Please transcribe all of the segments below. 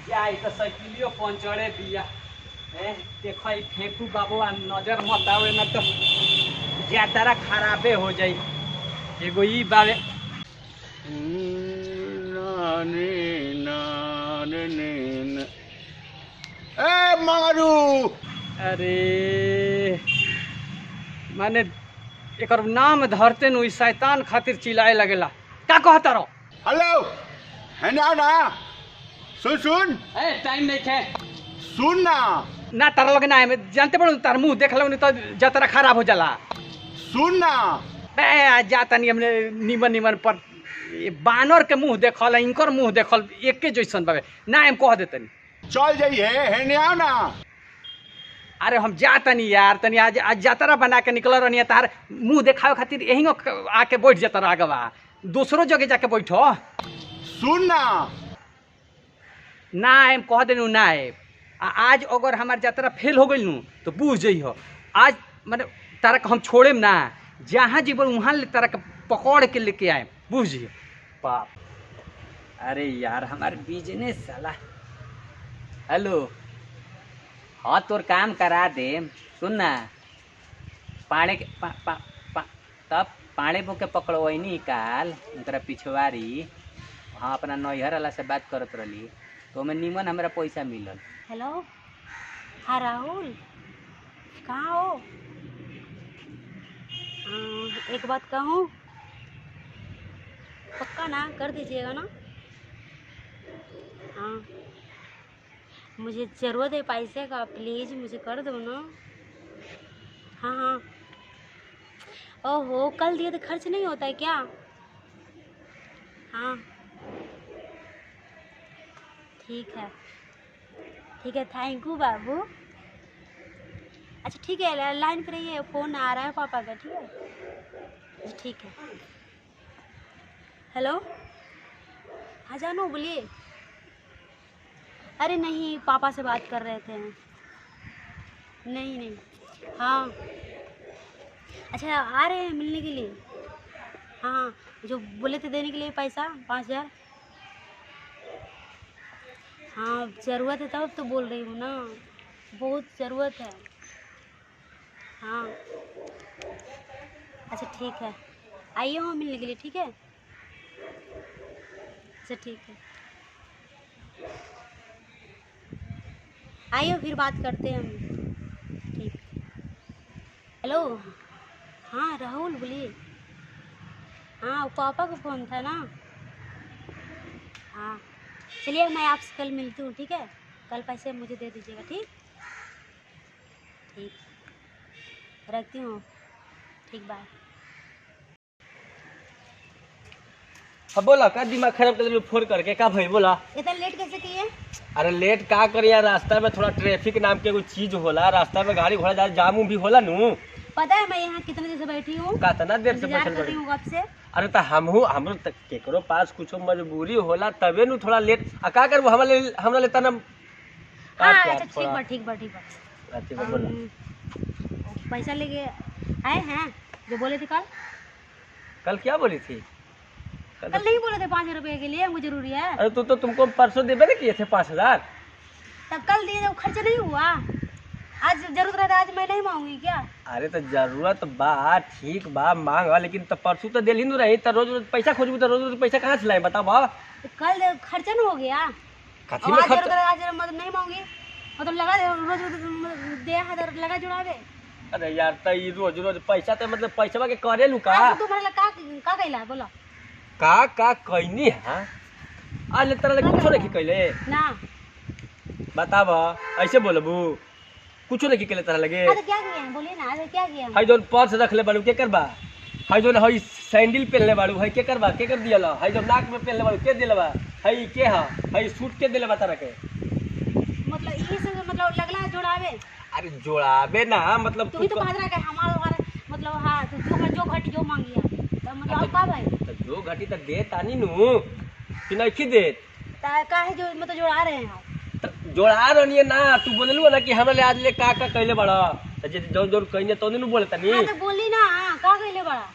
जाई तो साइकिलियो पंचरे दिया देखो फेंकू बाबू नजर मत आवे न तो ज्यादा खराबे हो जाई एगो ई बारे मंगरू अरे माने एकर नाम धरते नु शैतान खातिर चिल्लाए लगेला का कहता रहो हेलो है ना सुन सुन टाइम नहीं है सुन ना ना तारा लगे ना है जानते पड़ो तार मुंह देख लो नहीं तो जतरा खराब हो जाला सुन ना जाता नहीं हमने निमन निमन पर बानर के मुंह देखल इनकर मुंह देखल एके जैसन बाबे ना हम कह देते चल जाइए है ना अरे हम जाता नहीं यार तनी आज जातरा बना के निकल रही तार मुंह देखावे खातिर यही आके बैठ जाता आगवा दूसरों जगह जाके बैठो सुन ना हम कह देनु ना आज अगर हमार यात्रा फेल हो गई तो बुझ जइहो आज मतलब तारा के हम छोड़ेम ना जहाँ जीव वहाँ ले तारा के पकड़ के लेके आए बुझ जइहो बाप अरे यार हमार बिजनेस साला हेलो हाँ तोर काम करा दे सुन ना पाड़े के तब पाड़े बुके पकड़वनी काल उनका पिछवाड़ी हाँ अपना नैहर वाला से बात करत रही तो मैं निमन हमरा पैसा मिलल। हेलो हाँ राहुल कहाँ हो? एक बात कहूँ पक्का ना कर दीजिएगा ना। हाँ मुझे ज़रूरत है पैसे का प्लीज़ मुझे कर दो ना। हाँ हाँ ओहो कल दिए तो खर्च नहीं होता है क्या? हाँ ठीक है थैंक यू बाबू। अच्छा ठीक है लाइन पर रहिए फ़ोन आ रहा है पापा का ठीक है ठीक है। हेलो हाँ जानू बोलिए। अरे नहीं पापा से बात कर रहे थे। नहीं हाँ अच्छा आ रहे हैं मिलने के लिए। हाँ जो बोले थे देने के लिए पैसा 5000। हाँ ज़रूरत है तब तो बोल रही हूँ ना बहुत ज़रूरत है। हाँ अच्छा ठीक है आइए वहाँ मिलने के लिए ठीक है। अच्छा ठीक है आइए फिर बात करते हैं हम ठीक। हेलो हाँ राहुल बोलिए। हाँ पापा का फ़ोन था ना। हाँ चलिए मैं आपसे कल मिलती हूँ ठीक है। कल पैसे मुझे दे दीजिएगा ठीक रखती हूँ ठीक बाय। हाँ बोला का दिमाग खराब कर फोन करके का भाई बोला इतना लेट कैसे किए? अरे लेट का करिए रास्ता में थोड़ा ट्रैफिक नाम के कोई चीज होला रास्ता में गाड़ी घोड़ा जाम भी होला नू। पता है मैं यहाँ कितने देर से बैठी हूँ कितना देर से बैठल कर रही हूँ कब से। अरे तो हमरो केकरो पास कुछ मजबूरी होला तबे नु थोड़ा लेट का करबो हमरा लेता ना। हाँ अच्छा ठीक बा पैसा लेके आए हैं जो बोले थे कल क्या बोली थी? कल नहीं बोले थे 5 रुपए के लिए मुझे जरूरी है। अरे तो तुमको परसों देवे ना किए थे 5000 तब कल दिए जब खर्चा नहीं हुआ आज जरूरत रहता आज मैं नहीं मांगूंगी क्या? अरे तो जरूरत बा ठीक बा मांग लेकिन तो परसों तो दिल ही नहीं रही तो रोज रोज पैसा खोजबू तो रोज रोज पैसा कहाँ से लाए बताओ। तो कल खर्चा न हो गया कथी में खर्चा? आज मतलब नहीं मांगूंगी मतलब लगा रोज दे हजार लगा जुड़ा दे। अरे यार तो रोज रोज पैसा तो मतलब पैसा के करे लू का तुम्हारा का कहला बोला का कहनी है आज तरह लगे कुछ नहीं कैले ना बताब ऐसे बोलबू कुछ नहीं कैले तरह लगे। तो क्या किया बोलिए ना क्या किया? हाई जोन पर्स रख ले बाड़ू के करबा हाई जोन हई सैंडल पहन ले बाड़ू हई के करबा के कर दिया हाई जो नाक में पहन ले बाड़ू के दिलवा हई के हई सूट के दिलवा तरह के मतलब यही से मतलब लगला जोड़ावे। अरे जोड़ावे ना मतलब तू ही तो बात रहा है हमारा मतलब हाँ तो जो घटी जो मांगी तो मतलब का भाई तो जो घटी तो दे तानी नु कि नहीं दे काहे जो मतलब जोड़ा रहे हैं तो जोड़ा रही ना तू बोललू ना कि हमरा ले आज ले का कहले बड़ा जे जो जो कहने तो नहीं बोले तनी। हां तो बोली ना का कहले बड़ा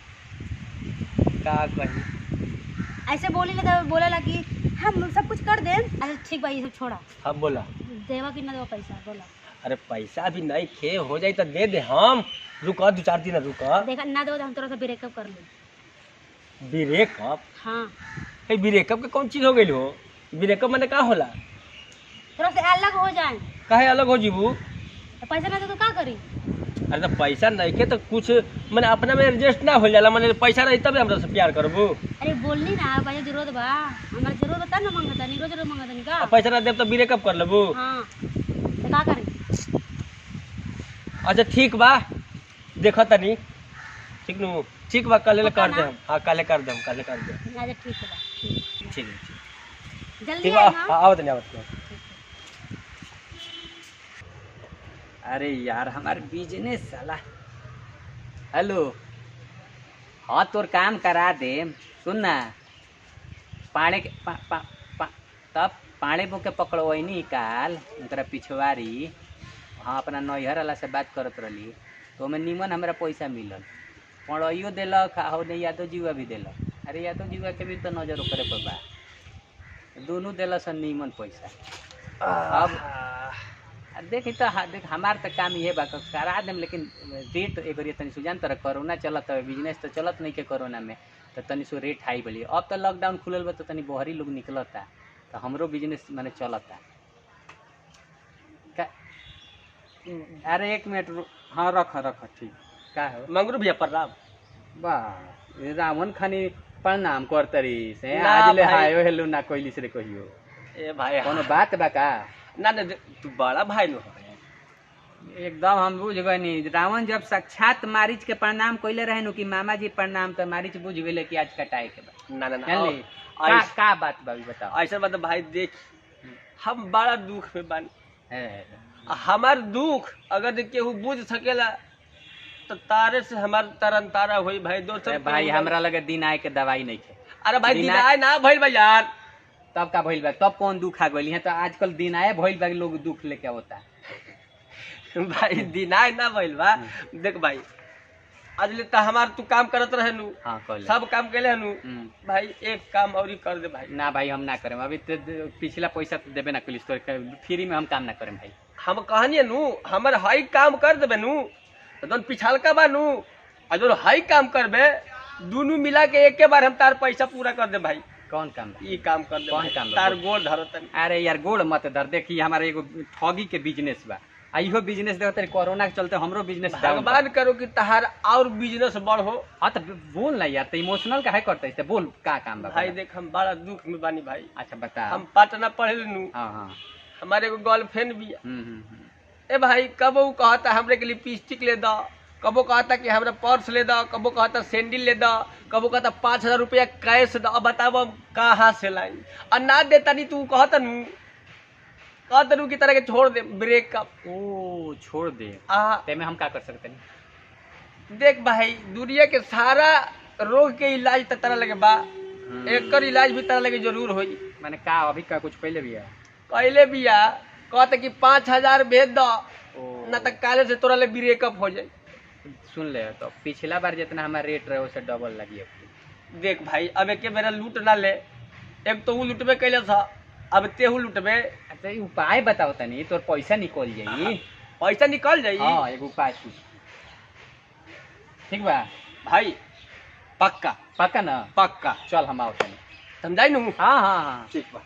का कही ऐसे बोली ना तो बोलेला कि हम सब कुछ कर दे। अच्छा ठीक बा, ये सब छोड़ा, हाँ बोला। देवा कि ना देवा पैसा बोला। अरे पैसा अभी नहीं खे, हो जाए तो दे दे हम। रुका 2-4 दिन रुका। देखा ना देवा तो हम तोरा से ब्रेकअप कर ले। ब्रेकअप? हाँ ब्रेकअप के कौन चीज हो गई हो? ब्रेकअप मैंने का होला? तोरा से अलग हो जाए। काहे अलग हो जीबू? तो पैसा ना दे तो का करी? अरे तो पैसा नहीं के तो कुछ मैंने अपना में एडजस्ट ना हो जाला। मैंने पैसा रही तब हमरा से प्यार करबू। अरे बोलनी ना पैसा जरूरत बा, हमारा जरूरत बता ना मांगता नहीं, रोज रोज मांगता नहीं का। पैसा ना देब तो ब्रेकअप कर लेबू? हाँ तो का करी? अच्छा ठीक बा, देखो तनी। ठीक नु? ठीक बा, कल पक्का कर दे ना? हम। हाँ कल कर दे हम, कल कर दे। अच्छा ठीक है बा, ठीक। ठीक है, जल्दी ठीक बा। आए ना। आवत नहीं आवत नहीं। अरे यार हमार बिजनेस साला। हेलो, हाँ तोर काम करा दे। सुन ना, पाड़े के तब पाड़े बो के पकड़वैनी काल उनकरा पिछवाड़ी। हाँ अपना नैहर वाला से बात करत रही तो ओमे निमन हमरा पैसा मिलल। पढ़ाइयो दिलक हो नहीं, यादव जीवा भी दिलक। अरे यादव जीवा के भी तो नजर ओकरे पर बा, दोनों दिलस निमन पैसा। अब देखी तो देख हमार तो काम ये बा करा देम, लेकिन रेट एक तनी सुजान तरह कोरोना चलत है, बिजनेस तो चलत नहीं के कोरोना में, तो तनी सो रेट हाई बोली। अब तो लॉकडाउन खुलल बा तो तनी बहरी लोग निकलता, तो हमरो बिजनेस माने चलता। अरे 1 मिनट हाँ रख रख ठीक। का हो मंगरू भैया प्रणाम। वाह रावण खानी प्रणाम करतरी से ना आज ले भाई। हायो हेलो ना कोइली से कहियो। ए भाई कोनो बात बा का? ना ना तू बड़ा भाई नु है। एकदम हम बुझ गनी। रावण जब साक्षात मारीच के प्रणाम कइले रहे नु कि मामा जी प्रणाम, तो मारीच बुझ गेले कि आज कटाए के बा। ना ना ना जानली का बात बा बताओ। ऐसा बात भाई देख, हम बड़ा दुख में बानी। है हमार दुख अगर केहू बुझ सकेला तो तारे से हमार तरन तारा होई भाई। दोस्त अरे भाई हमरा लगे दिन आए के दवाई नहीं खे। अरे भाई दिन दिन आए- आए ना भइल बा यार। तब का भइल बा, तब कौन दुख आ गइल है? तो आजकल दिन आए भइल बा लोग दुख लेके होता है। भाई दिन आए ना भइल बा। देख भाई आज ले तो हमार तू काम करत रहे नु, हाँ कल सब काम कैले नु। भाई एक काम और ही कर दे भाई। ना भाई हम ना करें अभी तो पिछला पैसा तो देबे ना कलिस, तो फ्री में हम काम ना करें भाई। हम कहनिए नु हमर हाई काम कर देबे नु, तो दोन पिछालका बा नु आ जो हाई काम करबे दोनों मिला के एक के बार हम तार पैसा पूरा कर दे भाई। कौन काम बा? ई काम कर दे कौन भाई। काम बा? तार गोल धरतन। अरे यार गोड़ मत धर, देखिए हमारा एगो ठगी के बिजनेस बा, आ इहो बिजनेस देखो कोरोना के चलते हमरो बिजनेस डाउन बा। भगवान करो कि तहार और बिजनेस बढ़ हो। हाँ तो बोल ना यार, तो इमोशनल काहे करते है? बोल का काम बा भाई देख हम बड़ा दुख में बानी भाई। अच्छा बता। हम पटना पढ़े नु, हाँ हाँ हमारे एगो गर्लफ्रेंड भी है। हम्म। ए भाई कबो उ कहता हमरे के लिपस्टिक ले दो, कबो कहता कि हमरा पर्स ले दो, कबो कहता सैंडल ले दो, कबो कहता 5000 रुपया कैश दो। अब बताओ हम कहाँ से लाई? और ना देता नहीं तू कहता नु की तरह के छोड़ दे ब्रेकअप। ओ छोड़ दे आ ते में हम का कर सकते नहीं? देख भाई दुनिया के सारा रोग के इलाज तो तरह लगे बा, एकर इलाज भी तरह लगे जरूर होई। मैंने का अभी का कुछ पहले भी है? पहले बिया कहते कि 5000 भेज दो, ओ ना तो काले से तोरा ले ब्रेकअप हो जाए। सुन ले, तो पिछला बार जितना हमारा रेट रहे उससे डबल लगी अब। देख भाई अब एक मेरा लूट ना ले, एक तो वो लूटबे कैले था, अब तेहू लूटबे। अच्छा ये उपाय बताओ तनी, तोर पैसा निकल जाई। पैसा निकल जाई। हाँ एगो उपाय पूछ, ठीक बा भाई पक्का पक्का ना? पक्का चल हम आओ तनी। समझाई नु? हाँ हाँ हाँ ठीक बा,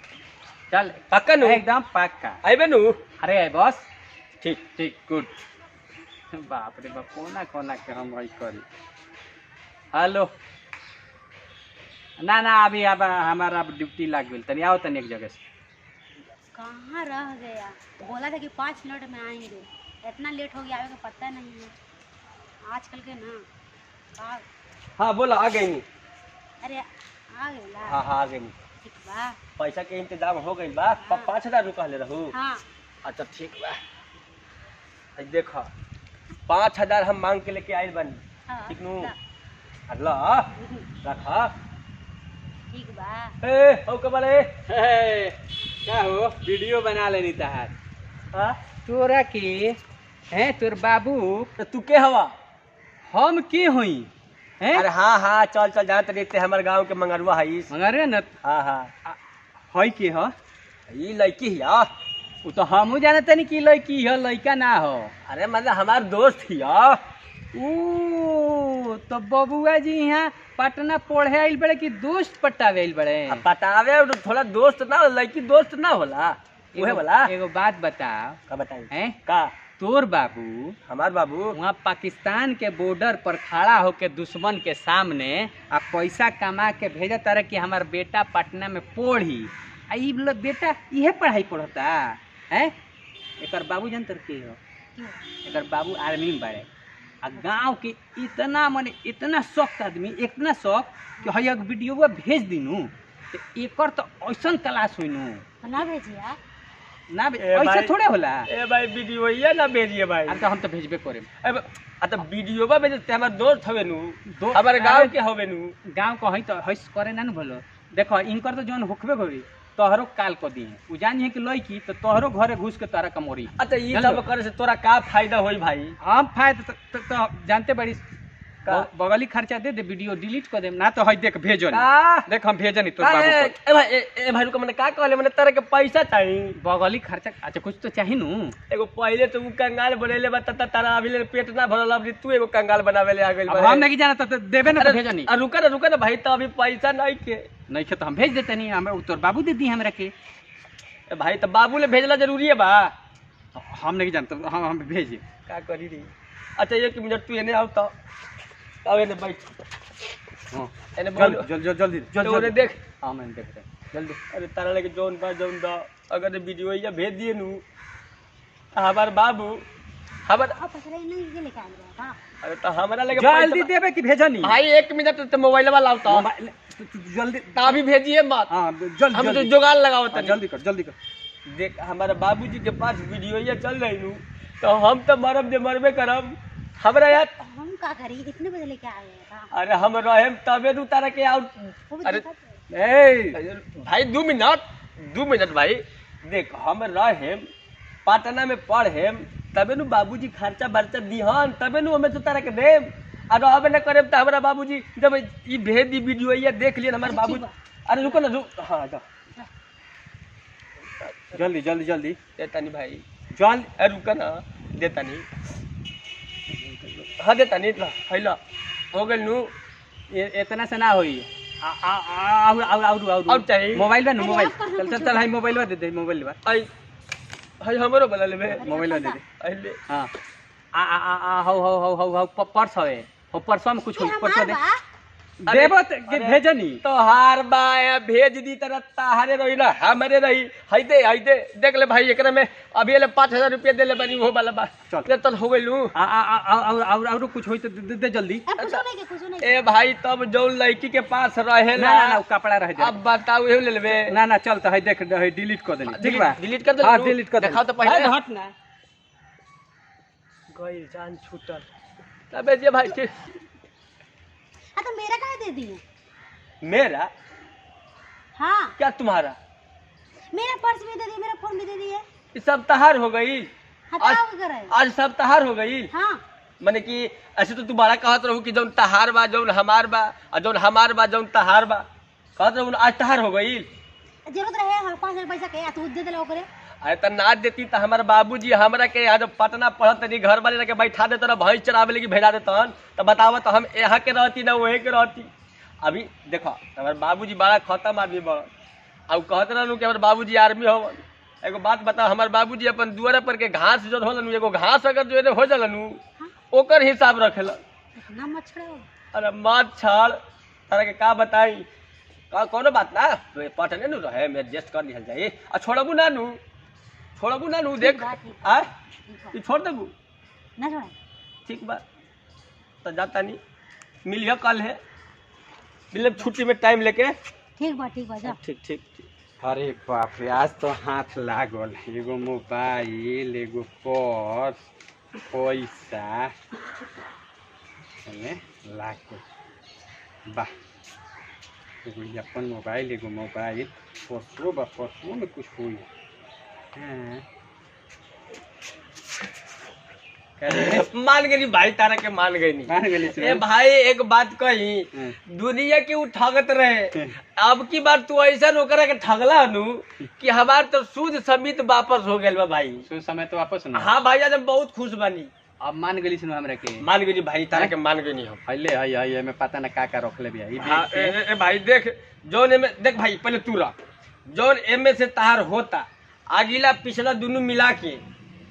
चल पक्का नु? एकदम पक्का। आइबे नु? अरे बस ठीक ठीक गुड। बाप रे बाप, कोना कोना के हम वही करी। हेलो ना ना अभी अब हमारा अब ड्यूटी लग गई, तनी आओ तनी एक जगह से। कहाँ रह गया? बोला था कि 5 मिनट में आएंगे, इतना लेट हो गया, आवे का पता नहीं है आजकल के ना। हाँ बोला आ गई नी। अरे आ गया। हाँ हाँ आ गई नी। ठीक बा। पैसा के इंतजाम हो गई बा। 5000 रुपया ले रहू। हाँ अच्छा ठीक बा। देखो 5000 हम मांग के लेके आइल बानी। हाँ, ठीक नु? ला। अगला रखा। ठीक बा। ए हो कबले क्या हो वीडियो बना लेनी तहार हां तोरा के हैं तोर बाबू। तो तू के हवा? हम के होई हैं? अरे हाँ हाँ चल चल जानत नहीं ते हमर गांव के मंगरुआ हईस। मगर न हाँ हाँ हई के ह ई लड़की हिया। उ तो हमहू जानते नहीं कि लड़की ह लड़का ना हो। अरे मतलब हमार दोस्त हिया। ओ तो बबुआ जी यहाँ पटना पढ़े आइल बड़े कि दोस्त पटावे आइल बड़े? अब पटावे तो थोड़ा दोस्त ना लड़की दोस्त ना होला उहे वाला। एगो बात बताओ का बताई हैं, का तोर बाबू हमार बाबू वहाँ पाकिस्तान के बॉर्डर पर खड़ा होके दुश्मन के सामने आ पैसा कमा के भेजा तारे कि हमार बेटा पटना में पढ़ी आ ई लोग बेटा इहे पढ़ाई पढ़ता है। एकर बाबू जानतर के हो? एकर बाबू आर्मी में बाड़े आ गाँव के इतना मने इतना शौक आदमी इतना शौक कि हई एक वीडियो भेज दिनू तो एकर तो ऐसन क्लास हुईनू ना भेजिए ना ए ऐसे भाई- थोड़े होला। ए भाई वीडियो ये ना भेजिए भाई। अब तो हम तो भेजबे करेम। अब तो वीडियो बा भेजते हमार दोस्त हवे नु दो- हमारे गांव के हवे नु। गाँव को हई तो हईस करे ना भलो। देखो इनकर तो जौन होखबे करी तोहरो काल को दी उ जानिए कि लड़की तो तोहरो घरे घुस के तारा कमोरी। अच्छा ये जानलो? सब करे से तोरा का फायदा होई भाई? हम फायदा तो जानते बड़ी का? बगली खर्चा दे दे वीडियो डिलीट कर देम ना तो हई देख भेजो का? देख हम भेजनी तो का बाबू ए को ए भाई ए भाई रुको मैंने का कहले मैंने तारे के पैसा चाहिए। बगली खर्चा अच्छा कुछ तो चाहिए नू। एगो पहले तो उ कंगाल बनेले बा त तारा अभी ले पेट ना भरल अभी तू एगो कंगाल बनावे ले आ गइल अब हम नहीं जाना तो देबे ना तो भेजनी रुका ना भाई तो अभी पैसा नहीं के। नहीं खे तो हम भेज देते नहीं हम तोर बाबू दे दी हमरा के। ए भाई तो बाबू ले भेजला जरूरी है बा। हम नहीं जानते हम भेजे। का करी रे? अच्छा 1 मिनट तू एने आओ तो अब एने बैठ हां एने बोल जल्दी तो जल्दी ओने देख। हां मैं देख रहा जल्दी। अरे तारा लगे जौन बा जौन दा अगर वीडियो या भेज दिए नु हमार बाबू हमार वापस रहे नहीं ये लेके आ गया था। अरे तो हमरा लगे जल्दी पैसा- देबे कि भेजनी? भाई 1 मिनट तो मोबाइल वाला लाओ तो मोबाइल जल्दी ता अभी भेजिए मत। हां हम तो जल्दी जुगाड़ लगाओ हाँ, तनी। जल्दी कर देख हमारे बाबूजी के पास वीडियो ये चल रही नु तो हम तो मरब जे मरबे करब। हमरा यार हम का करी इतने बजे लेके आ गया था। अरे हम रहेम तबे तू तारा के आउट। वो भी अरे देखा था। ए भाई 2 मिनट भाई देख हम रहेम पटना में पढ़ेम तबे नु बाबूजी खर्चा बर्चा दिहन तबे नु हमें तो तारा के देम। और रहबे न करेम तो हमारा बाबूजी जब ई भेज दी वीडियो ये देख लिए हमारे अरे बाबू। ठीक बा। अरे रुको ना रुक हाँ जा जल्दी देता नहीं भाई। चल अरे रुका ना देता नहीं। हाँ देता नहीं हैला हो गइल नु। इतना से ना होई और चाहिए? मोबाइल बा ना अरे मोबाइल आप कहाँ चल कुछ चल हाई मोबाइल दे मोबाइल बा आई हाय हमरो बोला लेबे मोबाइल दे दे अहिले हां आ हो पर्स है हो पर्स में कुछ ये होई पर्स हमार दे बा। देबो के भेजनी तो हार बाया भेज दी तरह ताहरे रही ना हमारे रही हैदे देख ले भाई एकरा में अभी ले 5000 रुपया दे ले बनी वो वाला बा। चल। चल हो गइलू। और कुछ होई तो दे जल्दी। अब कुछ नहीं के कुछ नहीं ए भाई तब जो लड़की के पास रहे ना ना कपड़ा रह जा अब बताओ ये ले लेबे। ना ना चल तो है देख डिलीट कर देनी ठीक बा डिलीट कर दे। हां डिलीट कर दे दिखाओ तो पहले हट ना गइल जान छूटल तबे जे भाई ठीक। हाँ तो मेरा कहाँ दे दिए? मेरा हाँ क्या तुम्हारा मेरा पर्स भी दे दिए मेरा फोन भी दे दिए। ये सब तहार हो गई। हटाओ क्या करे? आज सब तहार हो गई। हाँ माने कि ऐसे तो तू बड़ा कहत रहू कि जौन तहार बा जौन हमार बा और जौन हमार बा जौन तहार बा कहत रहू आज तहार हो गई। जरूरत रहे हाँ 5000 पैसा के तू दे दे ओकरे। अरे तो ना देती तो हमारे बाबूजी हमरा के यहाँ जब पटना पढ़त तनी घर वाले लगे बैठा दे तो भैंस चरावे लगी भेजा देतन तो बतावा तो हम यहाँ के रहती ना वहीं के रहती। अभी देखो हमारे बाबूजी बड़ा खत्म आदमी बड़न अब कहत रहनु कि हमारे बाबूजी आर्मी हवन। एगो बात बताओ हमारे बाबूजी अपन दुआरे पर के घास जो होलन एगो घास अगर जो हो जलन ओकर हिसाब रखेलन। इतना मत छड़ो। अरे मत छाड़ तारा के का बताई कोनो बात ना पटने नु रहे में एडजस्ट कर लिहल जाई आ छोड़बू ना नु देख ठीक बा, ठीक आ ठीक बा। ई छोड़ देबू ना छोड़ा। ठीक बा तो जाता नहीं मिलियो कल है मतलब छुट्टी में टाइम लेके। ठीक बा जा। ठीक अरे बाप रे आज तो हाथ लागल एगो मोबाइल एगो पर्स पैसा लाग बा एगो अपन मोबाइल एगो मोबाइल पर्सो बा पर्सो में कुछ हुई हाँ मान गई भाई, तारा के मान गई नहीं। मान गई ए भाई एक बात कही, दुनिया के उ ठगत रहे, अब की बार तू ऐसा ओकरा के ठगला नु कि हमार तो सूद समित वापस हो गेल बा भाई। सो समय तो वापस ना। हाँ भाई, आज हम बहुत खुश बानी। अब मान गई सुनो हमरा के। मान गई भाई, तारा के मान गई नहीं हम। हल्ले हई हई में पता ना का रखले बिया ई हाँ, ए भाई देख, जौन एमे देख भाई, पहले तू रख, जौन एमे से तार होता अगला पिछला दोनों मिला के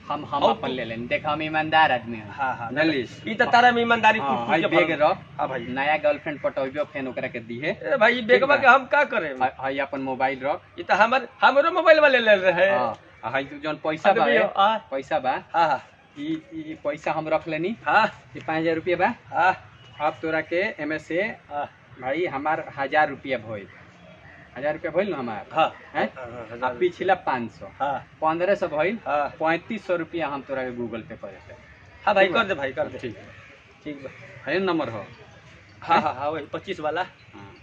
हम अपन ले लेन। देख हम ईमानदार आदमी हैं। हाँ हाँ, नलिस ई त तारा में ईमानदारी हां कुछ हई कुछ बेग रख। हाँ भाई, नया गर्लफ्रेंड पटौबियो फेन ओकरा के दिहे। ए भाई बेगवा के हम का करे? हई अपन मोबाइल रख। ई त हमरो मोबाइल वाले ले रहे। हां हई तू जौन पैसा बा, पैसा बा। हां हां, ई पैसा हम रख लेनी। हां, ई 5000 रुपया बा। हां, अब तोरा के एमे से भाई हमार 1000 रुपया भइल। 1000 रुपया भइल न हमार। हां हैं? अब पिछला 500। हां, 1500 भइल। हां 3500 रुपया हम तोरा के गूगल पे करे से। हां भाई, कर दे भाई, कर दे। ठीक ठीक बा। है नंबर हो। हां हां हां, वही 25 वाला। हाँ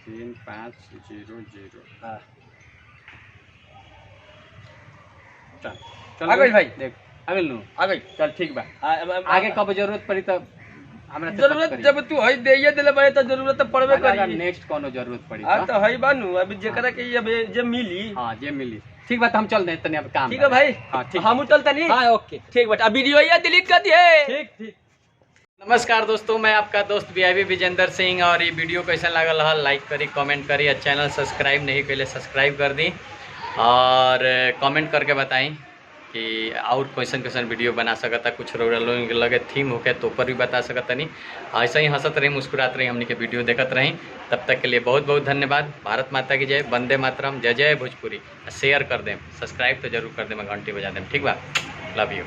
3500। हां, चल आ गइल भाई। देख आ गइल नु। आ गई। चल ठीक बा। आगे कब जरूरत पड़ी तो हमरा से जरूरत जब तू हई देइए देले भाई त जरूरत त पड़बे करी। नेक्स्ट कोनो जरूरत पड़ी आ तो हई बानू, अभी जेकरा के अब जे मिली। हां जे मिली। ठीक बात, हम चल दे तनी अब काम। ठीक है भाई। हां ठीक। हम चलता नहीं। हां ओके ठीक बेटा, वीडियो ये डिलीट कर दिए। ठीक ठीक। नमस्कार दोस्तों, मैं आपका दोस्त वीआईपी विजेंद्र सिंह और ये वीडियो कैसा लागल है लाइक करी, कमेंट करी, और चैनल सब्सक्राइब नहीं कैले सब्सक्राइब कर दी, और कमेंट करके बताएं कि और कैसन कैसन वीडियो बना सकता, कुछ लोग लगे थीम होके तो ऊपर भी बता सकता नहीं। ऐसा ही हंसत रही, मुस्कुरात रही, हमने के वीडियो देखत रही। तब तक के लिए बहुत बहुत धन्यवाद। भारत माता की जय, वंदे मातरम, जय जय भोजपुरी। शेयर कर दें, सब्सक्राइब तो जरूर कर दें, घंटी बजा दें। ठीक बा, लव यू।